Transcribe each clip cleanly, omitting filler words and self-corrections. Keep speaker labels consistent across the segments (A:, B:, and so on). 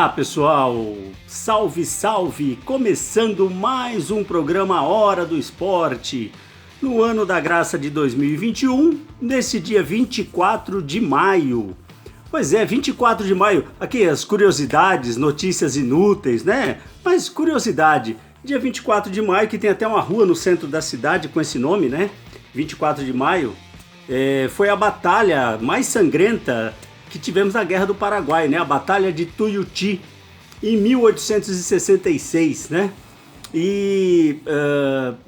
A: Olá pessoal, salve salve, começando mais um programa Hora do Esporte, no ano da graça de 2021, nesse dia 24 de maio. Pois é, 24 de maio, aqui as curiosidades, notícias inúteis, né? Mas curiosidade, dia 24 de maio, que tem até uma rua no centro da cidade com esse nome, né? 24 de maio, foi a batalha mais sangrenta que tivemos na Guerra do Paraguai, né? A Batalha de Tuiuti, em 1866, né? E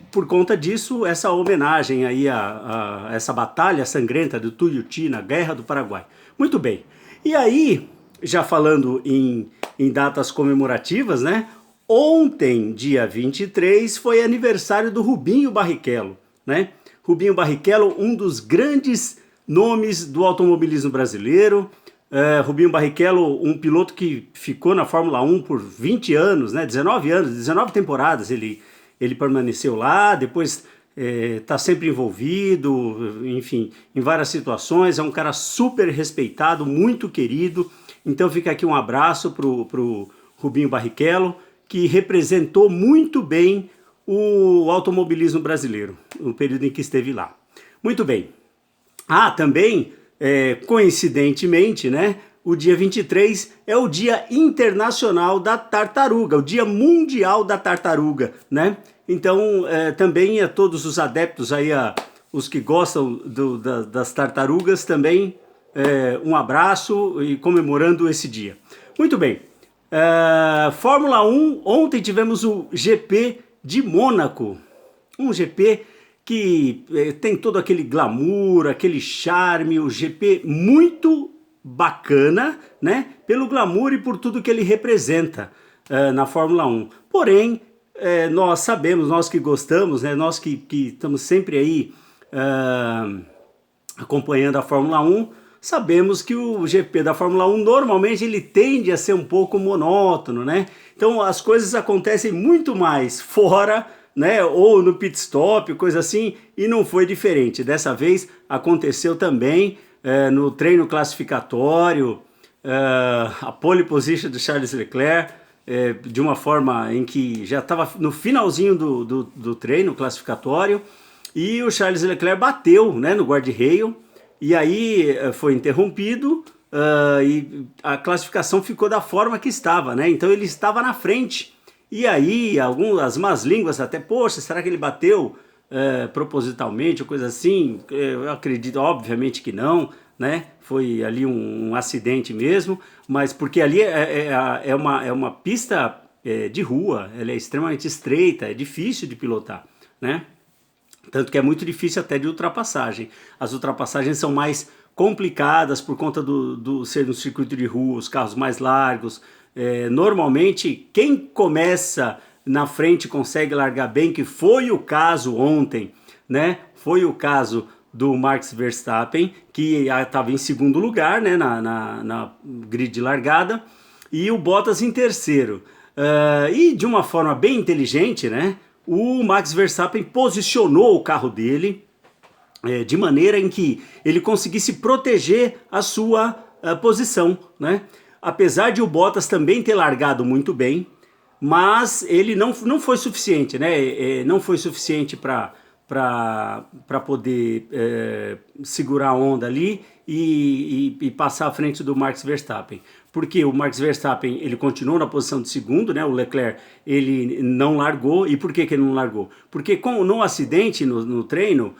A: por conta disso, essa homenagem aí a essa batalha sangrenta do Tuiuti na Guerra do Paraguai. Muito bem. E aí, já falando em datas comemorativas, né? Ontem, dia 23, foi aniversário do Rubinho Barrichello, né? Rubinho Barrichello, um dos grandes nomes do automobilismo brasileiro. Rubinho Barrichello, um piloto que ficou na Fórmula 1 por 20 anos, né? 19 anos, 19 temporadas ele permaneceu lá, depois está sempre envolvido, enfim, em várias situações. É um cara super respeitado, muito querido. Então fica aqui um abraço pro Rubinho Barrichello, que representou muito bem o automobilismo brasileiro, no período em que esteve lá. Muito bem. Também, coincidentemente, né, o dia 23 é o Dia Internacional da Tartaruga, o Dia Mundial da Tartaruga, né? Então, também a todos os adeptos aí, os que gostam das tartarugas, também um abraço e comemorando esse dia. Muito bem. Fórmula 1, ontem tivemos o GP de Mônaco, um GP que tem todo aquele glamour, aquele charme, o GP muito bacana, né? Pelo glamour e por tudo que ele representa na Fórmula 1. Porém, nós sabemos, nós que gostamos, né? Nós que estamos sempre aí acompanhando a Fórmula 1, sabemos que o GP da Fórmula 1 normalmente ele tende a ser um pouco monótono, né? Então as coisas acontecem muito mais fora, né, ou no pit stop, coisa assim, e não foi diferente. Dessa vez aconteceu também no treino classificatório, a pole position do Charles Leclerc, de uma forma em que já estava no finalzinho do treino classificatório, e o Charles Leclerc bateu, né, no guarda-reio, e aí foi interrompido, e a classificação ficou da forma que estava, né? Então ele estava na frente. E aí, as más línguas até, poxa, será que ele bateu propositalmente ou coisa assim? Eu acredito, obviamente que não, né? Foi ali um acidente mesmo, mas porque ali é uma pista de rua, ela é extremamente estreita, é difícil de pilotar, né? Tanto que é muito difícil até de ultrapassagem. As ultrapassagens são mais complicadas por conta do ser um circuito de rua, os carros mais largos. Normalmente quem começa na frente consegue largar bem, que foi o caso ontem, né? Foi o caso do Max Verstappen, que estava em segundo lugar, né? na grid de largada, e o Bottas em terceiro. E de uma forma bem inteligente, né? O Max Verstappen posicionou o carro dele de maneira em que ele conseguisse proteger a sua posição, né? Apesar de o Bottas também ter largado muito bem, mas ele não foi suficiente, né? Não foi suficiente para poder segurar a onda ali e passar à frente do Max Verstappen. Porque o Max Verstappen ele continuou na posição de segundo, né? O Leclerc ele não largou. E por que ele não largou? Porque no acidente no treino,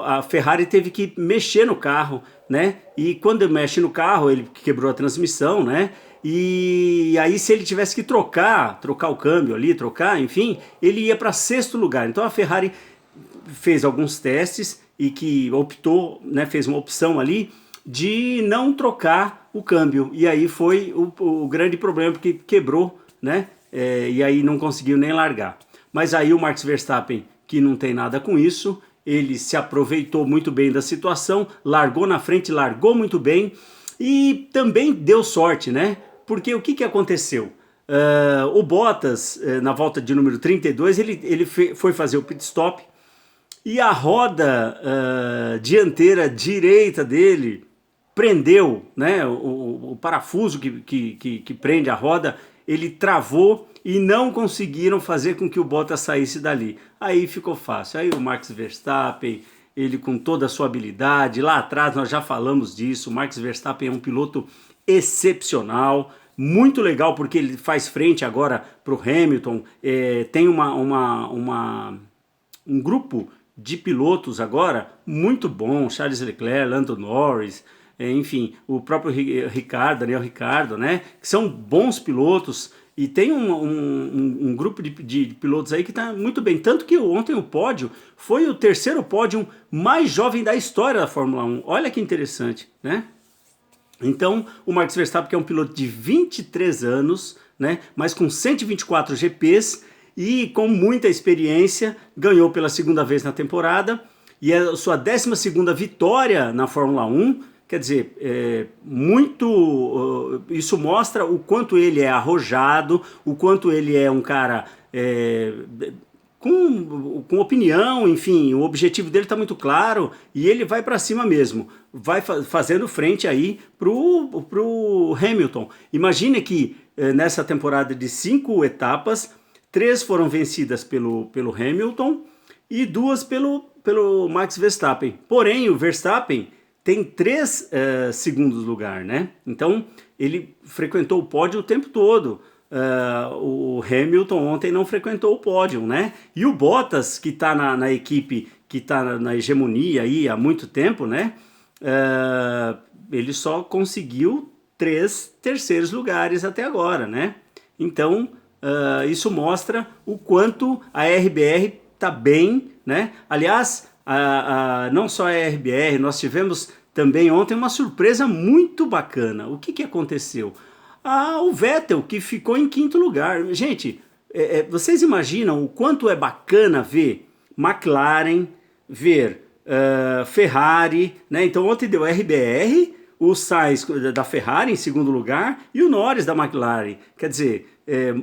A: a Ferrari teve que mexer no carro, né? E quando mexe no carro, ele quebrou a transmissão, né? E aí se ele tivesse que trocar o câmbio ali, enfim, ele ia para sexto lugar. Então a Ferrari fez alguns testes e que optou, né, fez uma opção ali de não trocar o câmbio. E aí foi o grande problema, porque quebrou, né? E aí não conseguiu nem largar. Mas aí o Max Verstappen, que não tem nada com isso, ele se aproveitou muito bem da situação, largou na frente, largou muito bem e também deu sorte, né? Porque o que aconteceu? O Bottas, na volta de número 32, ele foi fazer o pit stop e a roda dianteira direita dele prendeu, né, o parafuso que prende a roda, ele travou e não conseguiram fazer com que o Bottas saísse dali. Aí ficou fácil. Aí o Max Verstappen, ele com toda a sua habilidade, lá atrás nós já falamos disso, o Max Verstappen é um piloto excepcional, muito legal porque ele faz frente agora para o Hamilton, tem um grupo de pilotos agora muito bom, Charles Leclerc, Lando Norris, enfim, o próprio Daniel Ricciardo, né, que são bons pilotos, e tem um grupo de pilotos aí que está muito bem, tanto que ontem o pódio foi o terceiro pódio mais jovem da história da Fórmula 1, olha que interessante, né? Então, o Max Verstappen, que é um piloto de 23 anos, né, mas com 124 GPs e com muita experiência, ganhou pela segunda vez na temporada e é a sua 12ª vitória na Fórmula 1. Quer dizer, isso mostra o quanto ele é arrojado, o quanto ele é um cara com opinião, enfim, o objetivo dele está muito claro e ele vai para cima mesmo, vai fazendo frente aí pro Hamilton. Imagine que nessa temporada de 5 etapas, 3 foram vencidas pelo Hamilton e 2 pelo Max Verstappen. Porém, o Verstappen tem 3 segundos lugar, né? Então, ele frequentou o pódio o tempo todo. O Hamilton ontem não frequentou o pódio, né? E o Bottas, que está na equipe, que está na hegemonia aí há muito tempo, né? Ele só conseguiu 3 terceiros lugares até agora, né? Então, isso mostra o quanto a RBR está bem, né? Aliás, não só a RBR, nós tivemos também ontem uma surpresa muito bacana. O que aconteceu? O Vettel, que ficou em 5º lugar. Gente, vocês imaginam o quanto é bacana ver McLaren, ver Ferrari, né? Então ontem deu RBR, o Sainz da Ferrari em 2º lugar e o Norris da McLaren. Quer dizer,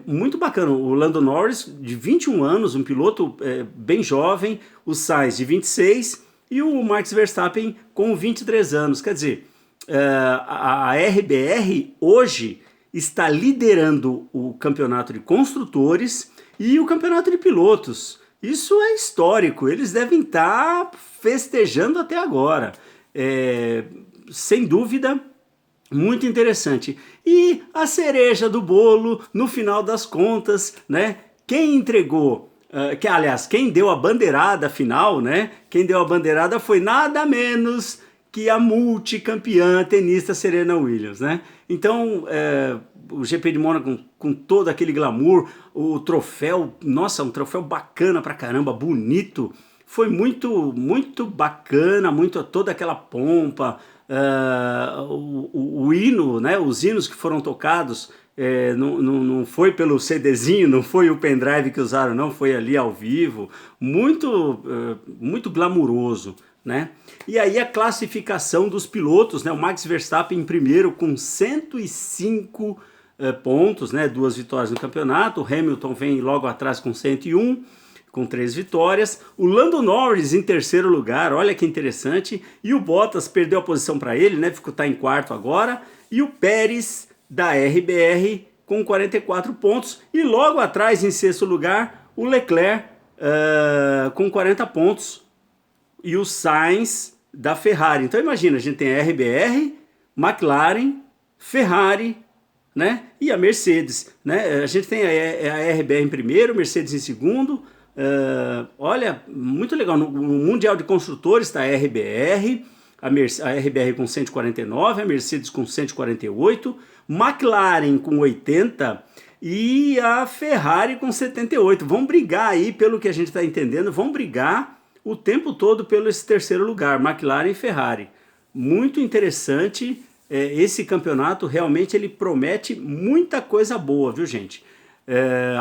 A: muito bacana. O Lando Norris, de 21 anos, um piloto bem jovem, o Sainz de 26 e o Max Verstappen com 23 anos. Quer dizer, a RBR hoje está liderando o campeonato de construtores e o campeonato de pilotos. Isso é histórico, eles devem estar festejando até agora. Sem dúvida, muito interessante. E a cereja do bolo, no final das contas, né? Quem entregou, quem deu a bandeirada final, né? Quem deu a bandeirada foi nada menos que a multicampeã tenista Serena Williams, né? Então, o GP de Mônaco com todo aquele glamour, o troféu, nossa, um troféu bacana pra caramba, bonito, foi muito, muito bacana, toda aquela pompa, o hino, né? Os hinos que foram tocados, não foi pelo CDzinho, não foi o pendrive que usaram, não, foi ali ao vivo, muito glamuroso, né? E aí a classificação dos pilotos, né? O Max Verstappen em primeiro com 105 pontos, né? 2 vitórias no campeonato, o Hamilton vem logo atrás com 101, com 3 vitórias, o Lando Norris em terceiro lugar, olha que interessante, e o Bottas perdeu a posição para ele, né? Tá em quarto agora, e o Pérez da RBR com 44 pontos, e logo atrás em sexto lugar, o Leclerc com 40 pontos, e o Sainz da Ferrari. Então imagina, a gente tem a RBR, McLaren, Ferrari, né? E a Mercedes, né? A gente tem a RBR em primeiro, Mercedes em segundo. Olha, muito legal. No Mundial de Construtores está a RBR, a RBR com 149, a Mercedes com 148, McLaren com 80 e a Ferrari com 78. Vão brigar aí, pelo que a gente está entendendo, vão brigar o tempo todo pelo esse terceiro lugar, McLaren e Ferrari. Muito interessante, esse campeonato realmente ele promete muita coisa boa, viu gente?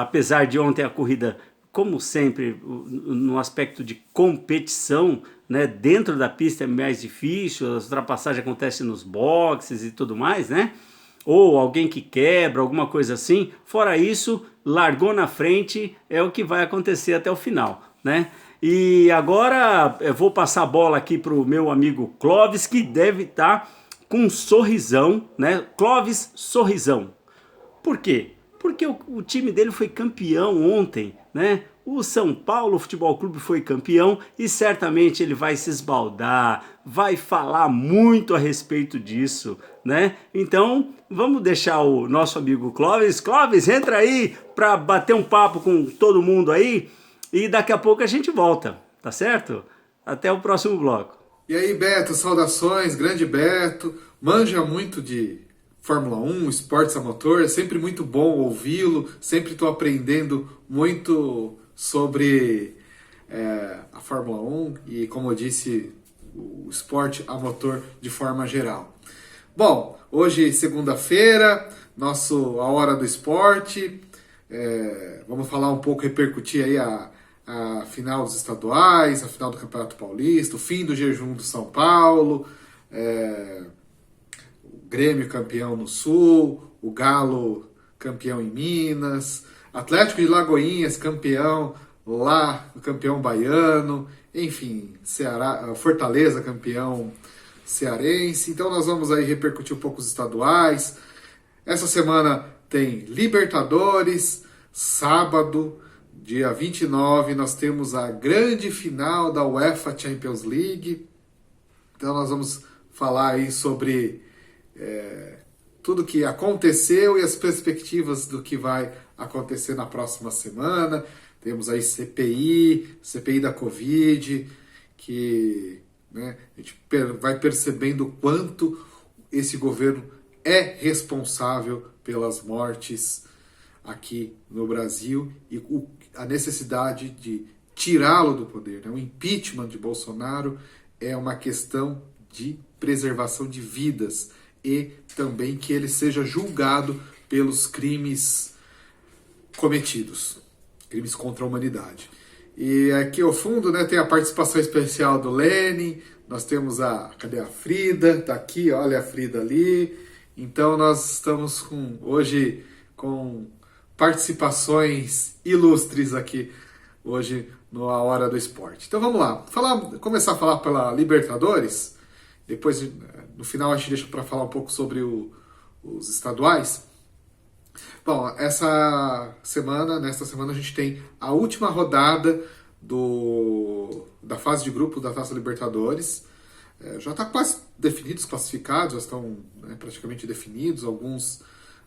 A: Apesar de ontem a corrida, como sempre, no aspecto de competição, né, dentro da pista é mais difícil, as ultrapassagens acontecem nos boxes e tudo mais, né? Ou alguém que quebra, alguma coisa assim. Fora isso, largou na frente, é o que vai acontecer até o final, né? E agora eu vou passar a bola aqui para o meu amigo Clóvis, que deve estar com um sorrisão, né? Clóvis Sorrisão. Por quê? Porque o time dele foi campeão ontem, né? O São Paulo Futebol Clube foi campeão e certamente ele vai se esbaldar, vai falar muito a respeito disso, né? Então, vamos deixar o nosso amigo Clóvis. Clóvis, entra aí para bater um papo com todo mundo aí e daqui a pouco a gente volta, tá certo? Até o próximo bloco.
B: E aí, Beto, saudações, grande Beto, manja muito de Fórmula 1, esportes a motor, é sempre muito bom ouvi-lo, sempre estou aprendendo muito sobre a Fórmula 1 e, como eu disse, o esporte a motor de forma geral. Bom, hoje segunda-feira, a Hora do Esporte, vamos falar um pouco, repercutir aí a final dos estaduais, a final do Campeonato Paulista, o fim do jejum do São Paulo, o Grêmio campeão no Sul, o Galo campeão em Minas, Atlético de Lagoinhas campeão lá, o campeão baiano, enfim, Fortaleza campeão cearense. Então nós vamos aí repercutir um pouco os estaduais. Essa semana tem Libertadores, sábado, dia 29, nós temos a grande final da UEFA Champions League. Então nós vamos falar aí sobre tudo que aconteceu e as perspectivas do que vai acontecer na próxima semana. Temos aí CPI da Covid, que a gente vai percebendo o quanto esse governo é responsável pelas mortes aqui no Brasil e a necessidade de tirá-lo do poder. O impeachment de Bolsonaro é uma questão de preservação de vidas e também que ele seja julgado pelos crimes cometidos, crimes contra a humanidade. E aqui ao fundo tem a participação especial do Lenin, nós temos cadê a Frida? Tá aqui, olha a Frida ali. Então nós estamos hoje com participações ilustres aqui hoje na Hora do Esporte. Então vamos lá, começar a falar pela Libertadores, depois no final a gente deixa para falar um pouco sobre os estaduais. Bom, nesta semana a gente tem a última rodada da fase de grupo da Taça Libertadores. Já está quase definidos, classificados, já estão praticamente definidos.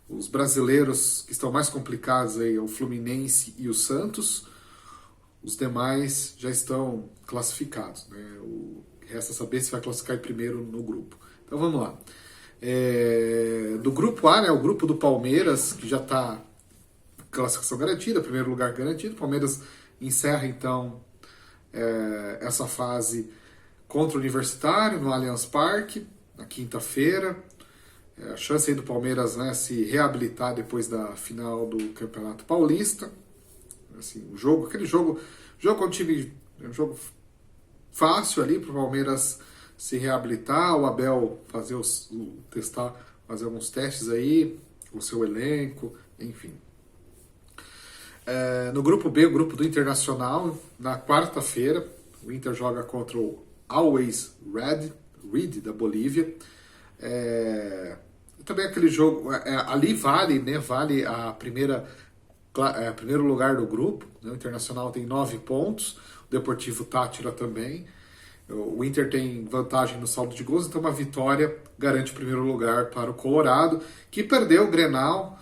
B: Os brasileiros que estão mais complicados aí, o Fluminense e o Santos. Os demais já estão classificados. Resta saber se vai classificar em primeiro no grupo. Então vamos lá. Do grupo A, o grupo do Palmeiras, que já está classificação garantida, primeiro lugar garantido. O Palmeiras encerra então essa fase contra o Universitário no Allianz Parque, na quinta-feira. A chance aí do Palmeiras se reabilitar depois da final do Campeonato Paulista. Assim, aquele jogo com o time, um jogo fácil ali para o Palmeiras se reabilitar, o Abel fazer alguns testes aí, o seu elenco, enfim. No grupo B, o grupo do Internacional, na quarta-feira, o Inter joga contra o Always Red da Bolívia. Também aquele jogo, ali vale a primeiro lugar do grupo. O Internacional tem 9 pontos, o Deportivo Táchira também. O Inter tem vantagem no saldo de gols, então uma vitória garante o primeiro lugar para o Colorado, que perdeu o Grenal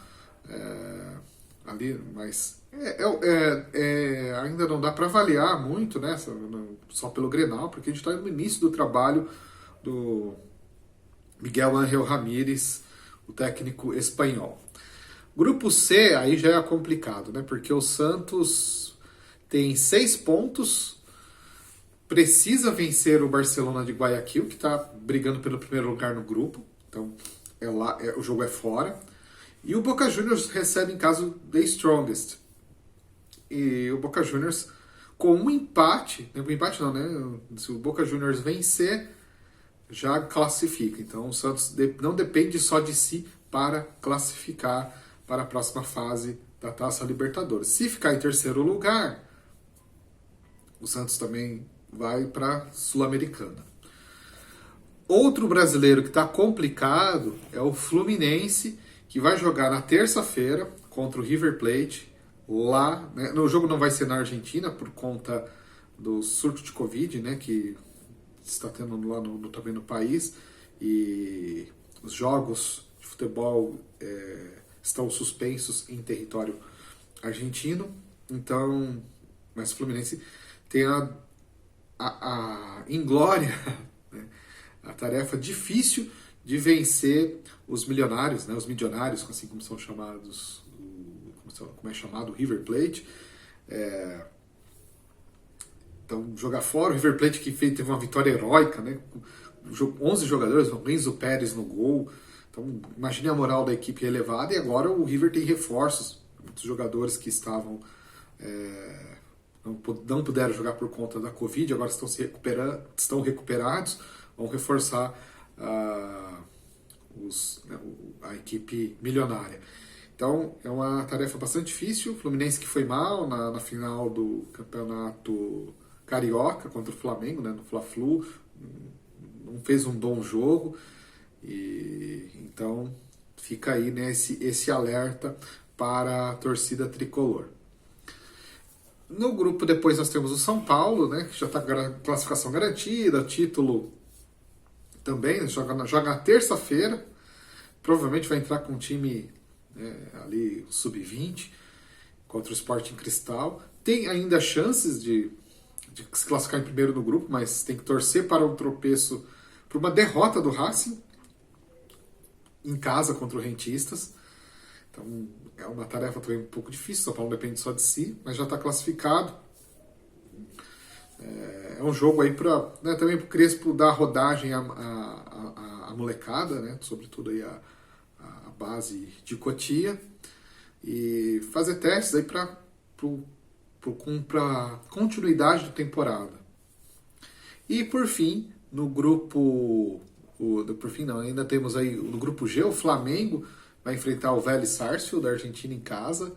B: ali, mas ainda não dá para avaliar muito, só pelo Grenal, porque a gente está no início do trabalho do Miguel Ángel Ramírez, o técnico espanhol. Grupo C, aí já é complicado, porque o Santos tem 6 pontos, precisa vencer o Barcelona de Guayaquil, que está brigando pelo primeiro lugar no grupo, então o jogo é fora. E o Boca Juniors recebe em casa o The Strongest. E o Boca Juniors, com um empate, se o Boca Juniors vencer, já classifica. Então o Santos não depende só de si para classificar para a próxima fase da Taça Libertadores. Se ficar em terceiro lugar, o Santos também vai para a Sul-Americana. Outro brasileiro que está complicado é o Fluminense, que vai jogar na terça-feira contra o River Plate, lá, né? O jogo não vai ser na Argentina por conta do surto de Covid, né, que está tendo lá também no país, e os jogos de futebol estão suspensos em território argentino. Então, mas o Fluminense tem a inglória, né, a tarefa difícil de vencer os milionários, né, os milionários, assim como são chamados, como é chamado o River Plate. Então, jogar fora o River Plate, que teve uma vitória heróica, né, 11 jogadores, o Enzo Pérez no gol. Então, imagine a moral da equipe elevada, e agora o River tem reforços, muitos jogadores que estavam não puderam jogar por conta da Covid, agora estão recuperados, vão reforçar a equipe milionária. Então, é uma tarefa bastante difícil. O Fluminense, que foi mal na final do Campeonato Carioca contra o Flamengo, né, no Fla-Flu, não fez um bom jogo, e então fica aí, né, esse alerta para a torcida tricolor. No grupo depois nós temos o São Paulo, né, que já está com a classificação garantida, título também, né, joga na terça-feira, provavelmente vai entrar com um time ali sub-20 contra o Sporting Cristal. Tem ainda chances de se classificar em primeiro no grupo, mas tem que torcer para um tropeço, para uma derrota do Racing em casa contra o Rentistas. Então é uma tarefa também um pouco difícil. São Paulo depende só de si, mas já está classificado. É um jogo aí para, né, também para o Crespo dar rodagem à molecada, né, sobretudo aí a base de Cotia, e fazer testes aí para continuidade da temporada. E por fim, no grupo ainda temos aí no grupo G, o Flamengo vai enfrentar o Vélez Sarsfield da Argentina em casa.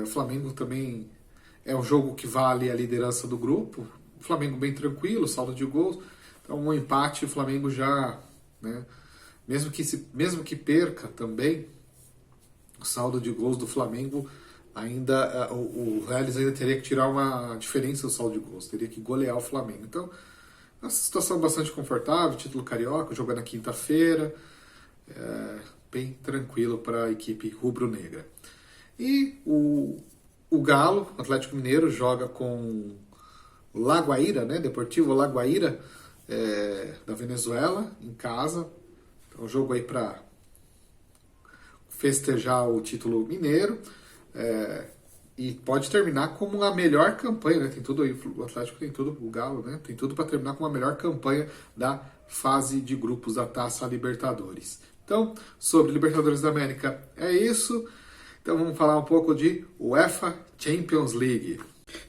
B: O Flamengo também é um jogo que vale a liderança do grupo. O Flamengo bem tranquilo, saldo de gols. Então um empate, o Flamengo já, né, mesmo que perca também, o saldo de gols do Flamengo ainda, o Vélez ainda teria que tirar uma diferença do saldo de gols, teria que golear o Flamengo. Então, é uma situação bastante confortável, título carioca, jogo na quinta-feira, bem tranquilo para a equipe rubro-negra. E o Galo, Atlético Mineiro, joga com o La Guaira, né, Deportivo La Guaira, da Venezuela, em casa. Então, um jogo aí para festejar o título mineiro, e pode terminar como a melhor campanha, né? Tem tudo aí, o Atlético tem tudo, o Galo, né, tem tudo para terminar com a melhor campanha da fase de grupos da Taça Libertadores. Então, sobre Libertadores da América é isso. Então vamos falar um pouco de UEFA Champions League.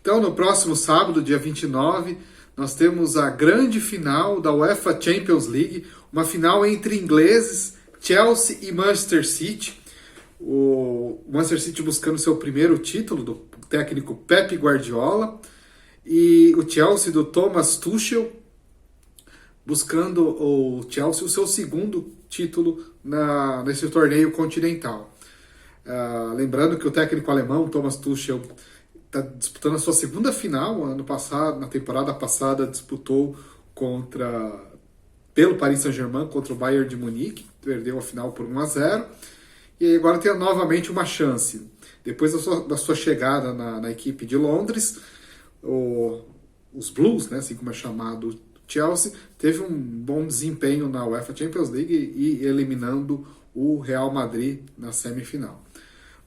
B: Então, no próximo sábado, dia 29, nós temos a grande final da UEFA Champions League, uma final entre ingleses, Chelsea e Manchester City. O Manchester City buscando seu primeiro título do técnico Pep Guardiola, e o Chelsea do Thomas Tuchel buscando o Chelsea o seu segundo título nesse torneio continental. Lembrando que o técnico alemão Thomas Tuchel está disputando a sua segunda final. Ano passado, na temporada passada, disputou pelo Paris Saint-Germain contra o Bayern de Munique, perdeu a final por 1-0, e agora tem novamente uma chance. Depois da sua chegada na equipe de Londres, os Blues, né, assim como é chamado Chelsea, teve um bom desempenho na UEFA Champions League e eliminando o Real Madrid na semifinal.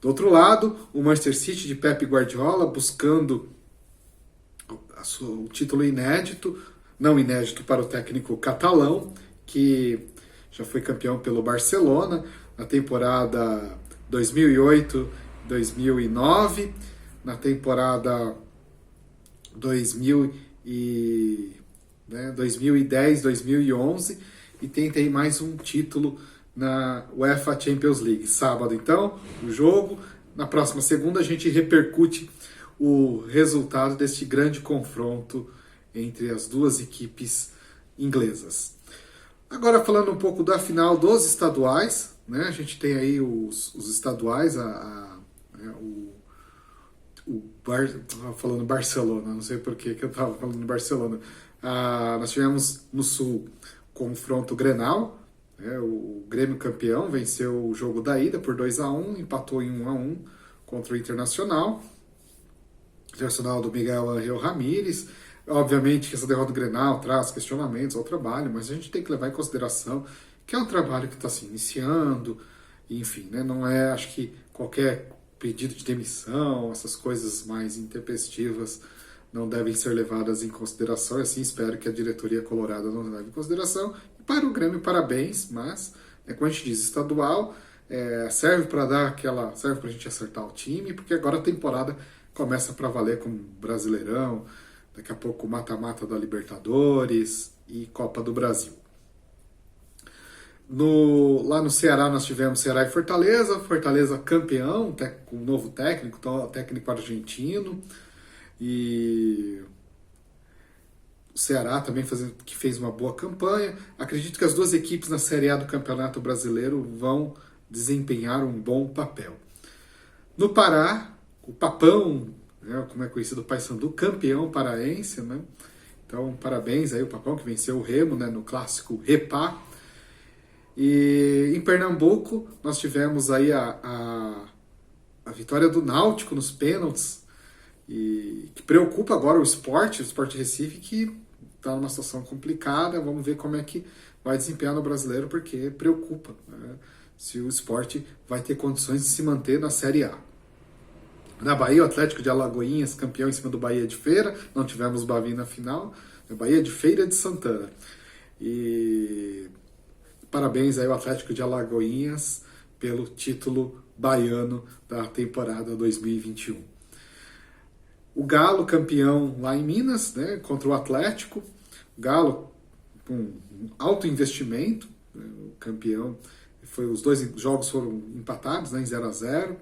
B: Do outro lado, o Manchester City de Pep Guardiola buscando o título inédito, não inédito para o técnico catalão, que já foi campeão pelo Barcelona na temporada 2008-2009, na temporada 2010-2011, e tem aí mais um título na UEFA Champions League. Sábado, então, o jogo. Na próxima segunda, a gente repercute o resultado deste grande confronto entre as duas equipes inglesas. Agora falando um pouco da final dos estaduais, né? A gente tem aí os estaduais, tava falando Barcelona, não sei por que eu estava falando Barcelona. Nós tivemos no Sul confronto Grenal, né? O Grêmio campeão venceu o jogo da ida por 2-1, empatou em 1-1 contra o Internacional do Miguel Ángel Ramírez. Obviamente que essa derrota do Grenal traz questionamentos ao trabalho, mas a gente tem que levar em consideração que é um trabalho que está se iniciando, enfim, né? Não é, acho que qualquer pedido de demissão, essas coisas mais intempestivas não devem ser levadas em consideração, assim espero que a diretoria colorada não leve em consideração. E para o Grêmio, parabéns, mas, como a gente diz, estadual serve para serve para a gente acertar o time, porque agora a temporada começa para valer com Brasileirão, daqui a pouco mata-mata da Libertadores e Copa do Brasil. Lá no Ceará nós tivemos Ceará e Fortaleza campeão, com um novo técnico, técnico argentino, e o Ceará também que fez uma boa campanha. Acredito que as duas equipes na Série A do Campeonato Brasileiro vão desempenhar um bom papel. No Pará, o Papão, né, como é conhecido o Paysandu, campeão paraense, né? Então, parabéns aí o Papão que venceu o Remo, né, no clássico Repá. E em Pernambuco nós tivemos aí a vitória do Náutico nos pênaltis, e que preocupa agora o Sport Recife, que está numa situação complicada. Vamos ver como é que vai desempenhar no Brasileiro, porque preocupa, né, se o Sport vai ter condições de se manter na Série A. Na Bahia, o Atlético de Alagoinhas, campeão em cima do Bahia de Feira. Não tivemos Bavi na final. Bahia de Feira de Santana. E parabéns aí ao Atlético de Alagoinhas pelo título baiano da temporada 2021. O Galo, campeão lá em Minas, né, contra o Atlético. O Galo com alto investimento, né, o campeão. Os dois jogos foram empatados, né, em 0-0.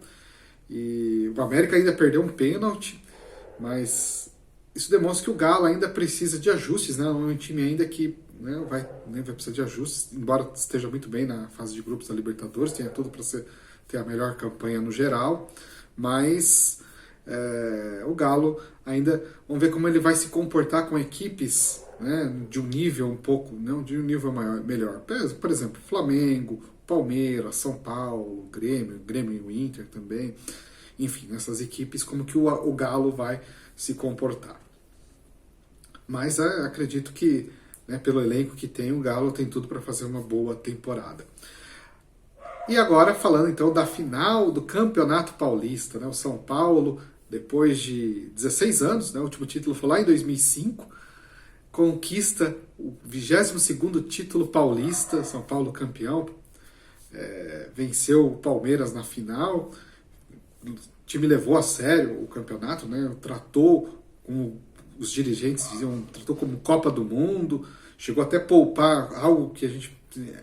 B: E o América ainda perdeu um pênalti, mas isso demonstra que o Galo ainda precisa de ajustes, né? É um time ainda que, né, vai precisar de ajustes, embora esteja muito bem na fase de grupos da Libertadores, tenha tudo para ter a melhor campanha no geral, mas o Galo ainda, vamos ver como ele vai se comportar com equipes, né, de um nível um pouco, não de um nível melhor. Por exemplo, Flamengo, Palmeiras, São Paulo, Grêmio e o Inter também. Enfim, nessas equipes, como que o Galo vai se comportar. Mas acredito que, né, pelo elenco que tem, o Galo tem tudo para fazer uma boa temporada. E agora, falando então da final do Campeonato Paulista, né, o São Paulo, depois de 16 anos, né, o último título foi lá em 2005, conquista o 22º título paulista, São Paulo campeão. Venceu o Palmeiras na final. O time levou a sério o campeonato, né? Tratou, como os dirigentes diziam, tratou como Copa do Mundo, chegou até a poupar algo que a gente,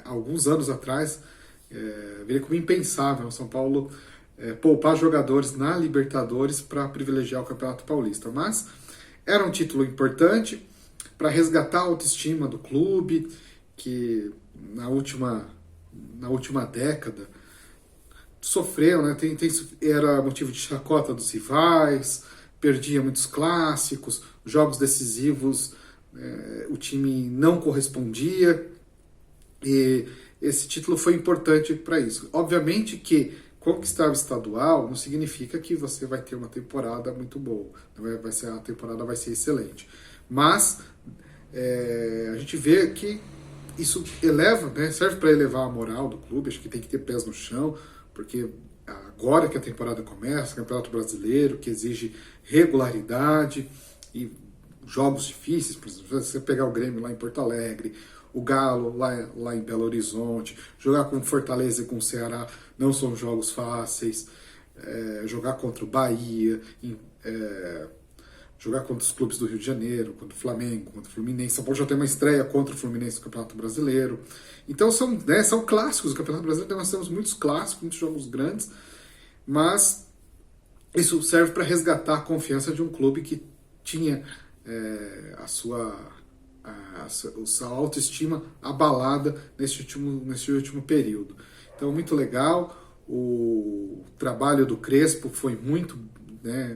B: alguns anos atrás, veria como impensável o São Paulo poupar jogadores na Libertadores para privilegiar o Campeonato Paulista. Mas era um título importante para resgatar a autoestima do clube, que na última década sofreu, né? Era motivo de chacota dos rivais, perdia muitos clássicos, jogos decisivos, o time não correspondia, e esse título foi importante para isso. Obviamente que conquistar o estadual não significa que você vai ter uma temporada muito boa, a temporada vai ser excelente, mas a gente vê que isso eleva, né, serve para elevar a moral do clube. Acho que tem que ter pés no chão, porque agora que a temporada começa, o Campeonato Brasileiro, que exige regularidade e jogos difíceis, por exemplo, você pegar o Grêmio lá em Porto Alegre, o Galo lá em Belo Horizonte, jogar com Fortaleza e com o Ceará não são jogos fáceis, jogar contra o Bahia, jogar contra os clubes do Rio de Janeiro, contra o Flamengo, contra o Fluminense. São Paulo já tem uma estreia contra o Fluminense no Campeonato Brasileiro. Então são clássicos. O Campeonato Brasileiro, nós temos muitos clássicos, muitos jogos grandes, mas isso serve para resgatar a confiança de um clube que tinha a a sua autoestima abalada nesse último período. Então, muito legal. O trabalho do Crespo foi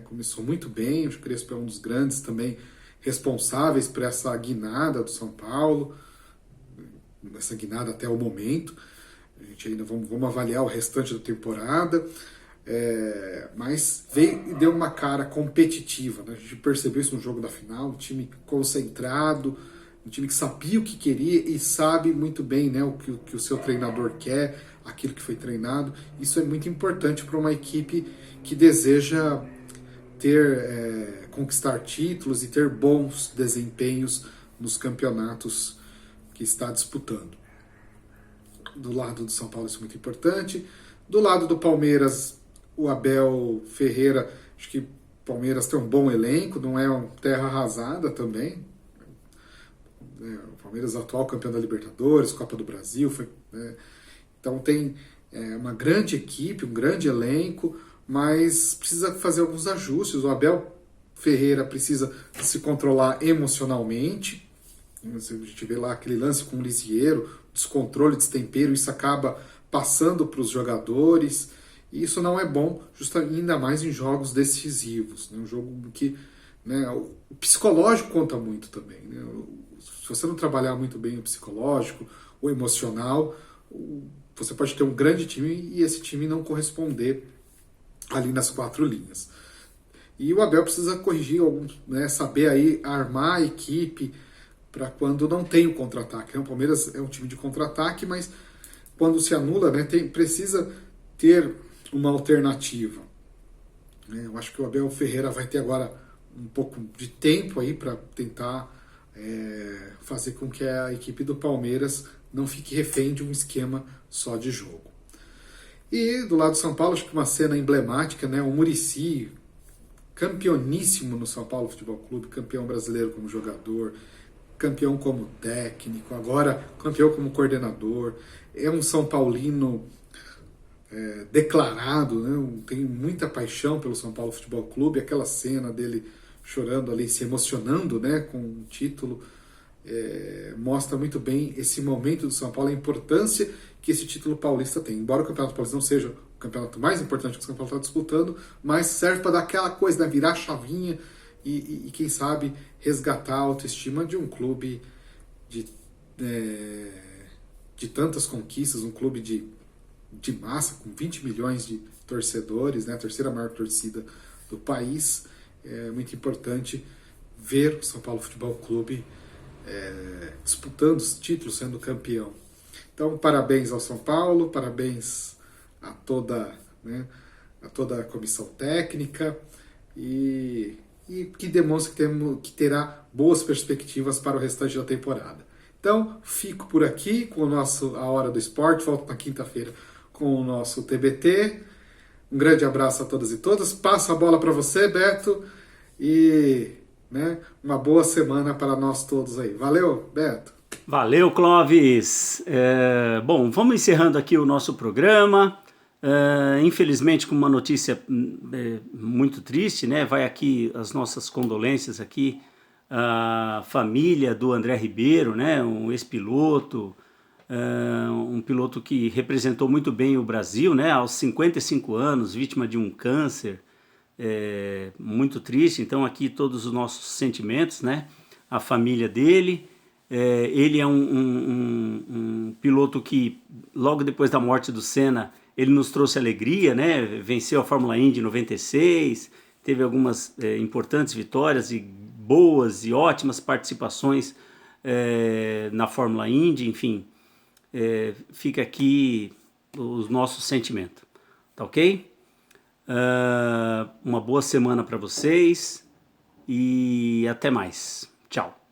B: começou muito bem. O Crespo é um dos grandes também responsáveis por essa guinada do São Paulo, essa guinada até o momento. A gente ainda vamos avaliar o restante da temporada, mas veio e deu uma cara competitiva, né? A gente percebeu isso no jogo da final, um time concentrado, um time que sabia o que queria e sabe muito bem, né, o que o seu treinador quer, aquilo que foi treinado. Isso é muito importante para uma equipe que deseja conquistar títulos e ter bons desempenhos nos campeonatos que está disputando. Do lado do São Paulo isso é muito importante. Do lado do Palmeiras, o Abel Ferreira, acho que o Palmeiras tem um bom elenco, não é uma terra arrasada também. O Palmeiras é o atual campeão da Libertadores, Copa do Brasil, então tem uma grande equipe, um grande elenco, mas precisa fazer alguns ajustes. O Abel Ferreira precisa se controlar emocionalmente. A gente vê lá aquele lance com o Lisieiro, descontrole, destempero, isso acaba passando para os jogadores, e isso não é bom, ainda mais em jogos decisivos, né? Um jogo que, né, o psicológico conta muito também, né? Se você não trabalhar muito bem o psicológico, o emocional, você pode ter um grande time e esse time não corresponder ali nas 4 linhas. E o Abel precisa corrigir alguns, né, saber aí armar a equipe para quando não tem o contra-ataque. O Palmeiras é um time de contra-ataque, mas quando se anula, né, precisa ter uma alternativa. Eu acho que o Abel Ferreira vai ter agora um pouco de tempo aí para tentar fazer com que a equipe do Palmeiras não fique refém de um esquema só de jogo. E do lado do São Paulo, acho que uma cena emblemática, né, o Muricy, campeoníssimo no São Paulo Futebol Clube, campeão brasileiro como jogador, campeão como técnico, agora campeão como coordenador, é um São Paulino declarado, né? Tem muita paixão pelo São Paulo Futebol Clube, aquela cena dele chorando ali, se emocionando, né, com o título, mostra muito bem esse momento do São Paulo, a importância que esse título paulista tem. Embora o Campeonato Paulista não seja o campeonato mais importante que o São Paulo está disputando, mas serve para dar aquela coisa, né, virar a chavinha e quem sabe resgatar a autoestima de um clube de tantas conquistas, um clube de massa, com 20 milhões de torcedores, né, a terceira maior torcida do país. É muito importante ver o São Paulo Futebol Clube disputando os títulos, sendo campeão. Então, parabéns ao São Paulo, parabéns a toda a comissão técnica e que demonstra que terá boas perspectivas para o restante da temporada. Então, fico por aqui com A Hora do Esporte, volto na quinta-feira com o nosso TBT. Um grande abraço a todas e todas. Passo a bola para você, Beto, e uma boa semana para nós todos aí. Valeu, Beto.
A: Valeu, Clóvis. Bom, vamos encerrando aqui o nosso programa. Infelizmente, com uma notícia muito triste, né? Vai aqui as nossas condolências aqui à família do André Ribeiro, né? Um ex-piloto, um piloto que representou muito bem o Brasil, né? Aos 55 anos, vítima de um câncer, muito triste. Então aqui todos os nossos sentimentos, né? A família dele. Ele é um piloto que logo depois da morte do Senna ele nos trouxe alegria, né? Venceu a Fórmula Indy em 96, teve algumas importantes vitórias e boas e ótimas participações na Fórmula Indy, enfim. Fica aqui o nosso sentimento, tá ok? Uma boa semana para vocês e até mais. Tchau.